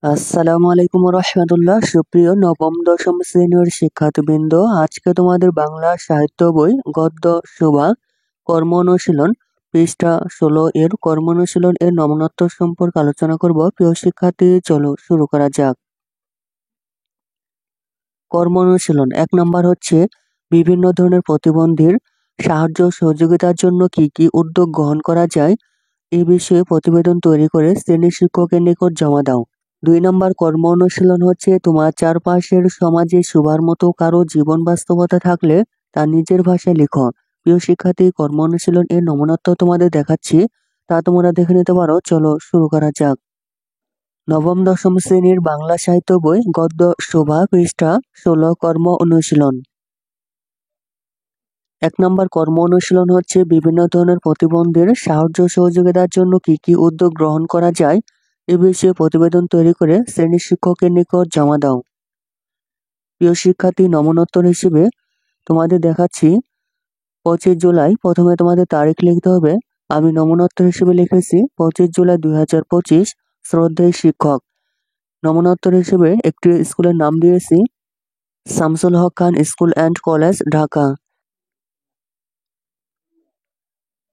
আসসালামু আলাইকুম রহমতুল্লাহ। সুপ্রিয় নবম দশম শ্রেণীর শিক্ষার্থীবৃন্দ, আজকে তোমাদের বাংলা সাহিত্য বই গদ্য শোভা কর্ম অনুশীলন পৃষ্ঠা 16 এর কর্ম অনুশীলন এর নমনত্ব সম্পর্কে আলোচনা করব। প্রিয় শিক্ষার্থী, চলো শুরু করা যাক। কর্ম অনুশীলন 1 নম্বর হচ্ছে বিভিন্ন ধরনের প্রতিবন্ধীর সাহায্য সহযোগিতার জন্য কি কি উদ্যোগ গ্রহণ করা যায় এই বিষয়ে প্রতিবেদন তৈরি করে শ্রেণী শিক্ষকের নিকট জমা দাও। 2 নম্বর কর্ম অনুশীলন হচ্ছে তোমার চারপাশের সমাজে শোভার মতো কারো জীবন বাস্তবতা থাকলে তা নিজের ভাষায় লিখো। প্রিয় শিক্ষার্থী, কর্ম অনুশীলন এর নমুনাত্ব তোমাদের দেখাচ্ছি, তা তোমরা দেখে নিতে পারো। চলো শুরু করা যাক। নবম দশম শ্রেণীর বাংলা সাহিত্য বই গদ্য শোভা পৃষ্ঠা 16 কর্ম অনুশীলন। 1 নম্বর কর্ম অনুশীলন হচ্ছে বিভিন্ন ধরনের প্রতিবন্ধীর সাহায্য সহযোগিতার জন্য কি কি উদ্যোগ গ্রহণ করা যায় এ বিষয়ে প্রতিবেদন তৈরি করে শ্রেণী শিক্ষকের নিকট জমা দাও। প্রিয় শিক্ষার্থী, নমনোত্তর হিসেবে তোমাদের দেখাচ্ছি 25 জুলাই। প্রথমে তোমাদের তারিখ লিখতে হবে। আমি নমনোত্তর হিসেবে লিখেছি 25 জুলাই 2025। শ্রদ্ধেয় শিক্ষক। নমনোত্তর হিসেবে একটি স্কুলের নাম দিয়েছি, শামসুল হক খান স্কুল অ্যান্ড কলেজ, ঢাকা।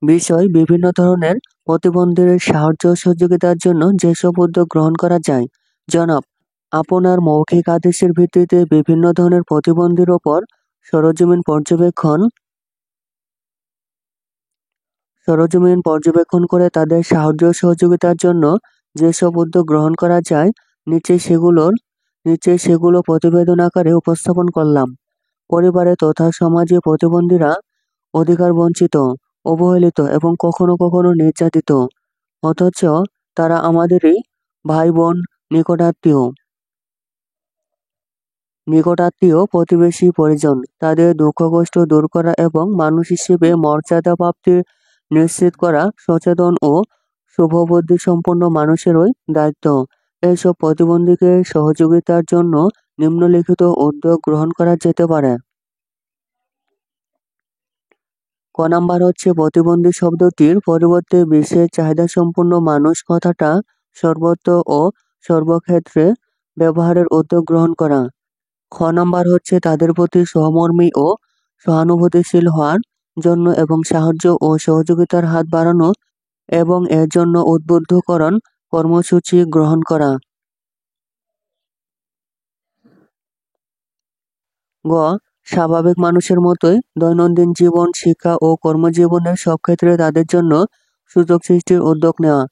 বিষয় বিভিন্ন ধরনের প্রতিবন্ধীর সাহায্য সহযোগিতার জন্য যেসব উদ্যোগ গ্রহণ করা যায়। জনাব, আপনার মৌখিক আদেশের ভিত্তিতে বিভিন্ন ধরনের প্রতিবন্ধীর ওপর সরেজমিন পর্যবেক্ষণ করে তাদের সাহায্য সহযোগিতার জন্য যেসব উদ্যোগ গ্রহণ করা যায় নিচে সেগুলো প্রতিবেদন আকারে উপস্থাপন করলাম। পরিবারে তথা সমাজে প্রতিবন্ধীরা অধিকার বঞ্চিত, অবহেলিত এবং কখনো কখনো নির্যাতিত, অথচ তারা আমাদেরই ভাই বোন, নিকটাত্মীয়, প্রতিবেশী, পরিজন। তাদের দুঃখ কষ্ট দূর করা এবং মানুষ হিসেবে মর্যাদা প্রাপ্তি নিশ্চিত করা সচেতন ও শুভবুদ্ধি সম্পন্ন মানুষেরই দায়িত্ব। এইসব প্রতিবন্ধীকে সহযোগিতার জন্য নিম্নলিখিত উদ্যোগ গ্রহণ করা যেতে পারে। ক নাম্বার হচ্ছে প্রতিবন্ধী শব্দটির পরিবর্তে বিশেষ চাহিদাসম্পন্ন মানুষ কথাটা সর্বত্র ও সর্বক্ষেত্রে ব্যবহারের উদ্যোগ গ্রহণ করা। খ নাম্বার হচ্ছে তাদের প্রতি সহমর্মী ও সহানুভূতিশীল হওয়ার জন্য এবং সাহায্য ও সহযোগিতার হাত বাড়ানো এবং এর জন্য উদ্বুদ্ধকরণ কর্মসূচি গ্রহণ করা। গ স্বাভাবিক মানুষের মতোই দৈনন্দিন জীবন, শিক্ষা ও কর্মজীবনের সব ক্ষেত্রে তাদের জন্য সুযোগ সৃষ্টির উদ্যোগ নেওয়া।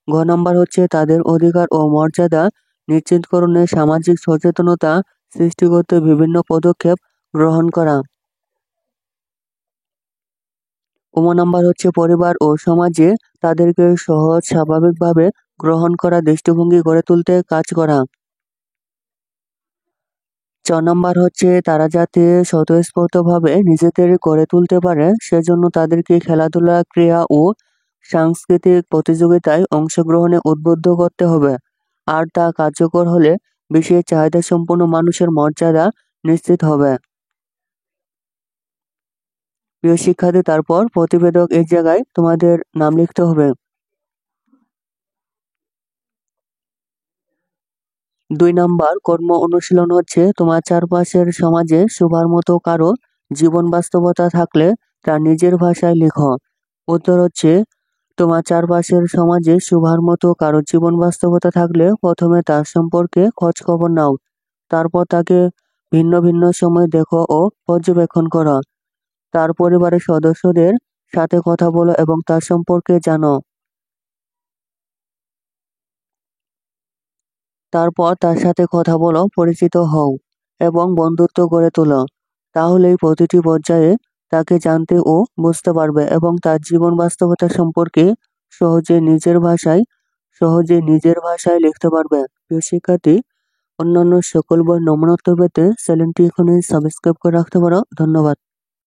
ঘ নম্বর হচ্ছে তাদের অধিকার ও মর্যাদা নিশ্চিতকরণে সামাজিক সচেতনতা সৃষ্টি করতে বিভিন্ন পদক্ষেপ গ্রহণ করা। ও নাম্বার হচ্ছে পরিবার ও সমাজে তাদেরকে সহজ স্বাভাবিকভাবে গ্রহণ করা দৃষ্টিভঙ্গি গড়ে তুলতে কাজ করা। 4 নাম্বার হচ্ছে তারা যাতে স্বতঃস্ফূর্তভাবে নিজেদের গড়ে তুলতে পারে সেজন্য তাদেরকে খেলাধুলা, ক্রীড়া ও সাংস্কৃতিক প্রতিযোগিতায় অংশগ্রহণে উদ্বুদ্ধ করতে হবে, আর তা কার্যকর হলে বিশেষ চাহিদা সম্পন্ন মানুষের মর্যাদা নিশ্চিত হবে। প্রিয় শিক্ষার্থী, তারপর প্রতিবেদক এর জায়গায় তোমাদের নাম লিখতে হবে। 2 নাম্বার কর্ম অনুশীলন হচ্ছে তোমার চারপাশের সমাজে শোভার মতো কারো জীবন বাস্তবতা থাকলে তা নিজের ভাষায় লিখো। উত্তর হচ্ছে তোমার চারপাশের সমাজে শোভার মতো কারো জীবন বাস্তবতা থাকলে প্রথমে তার সম্পর্কে খোঁজ খবর নাও, তারপর তাকে ভিন্ন ভিন্ন সময় দেখো ও পর্যবেক্ষণ করো। তার পরিবারের সদস্যদের সাথে কথা বলো এবং তার সম্পর্কে জানো। তারপর তার সাথে কথা বলো, পরিচিত হও এবং বন্ধুত্ব গড়ে তোলো। তাহলেই প্রতিটি পর্যায়ে তাকে জানতে ও বুঝতে পারবে এবং তার জীবন বাস্তবতা সম্পর্কে সহজে নিজের ভাষায় লিখতে পারবে। প্রিয় শিক্ষার্থী, অন্যান্য সকল বই নমুনা পেতে চ্যানেলটি এখনই সাবস্ক্রাইব করে রাখতে পারো। ধন্যবাদ।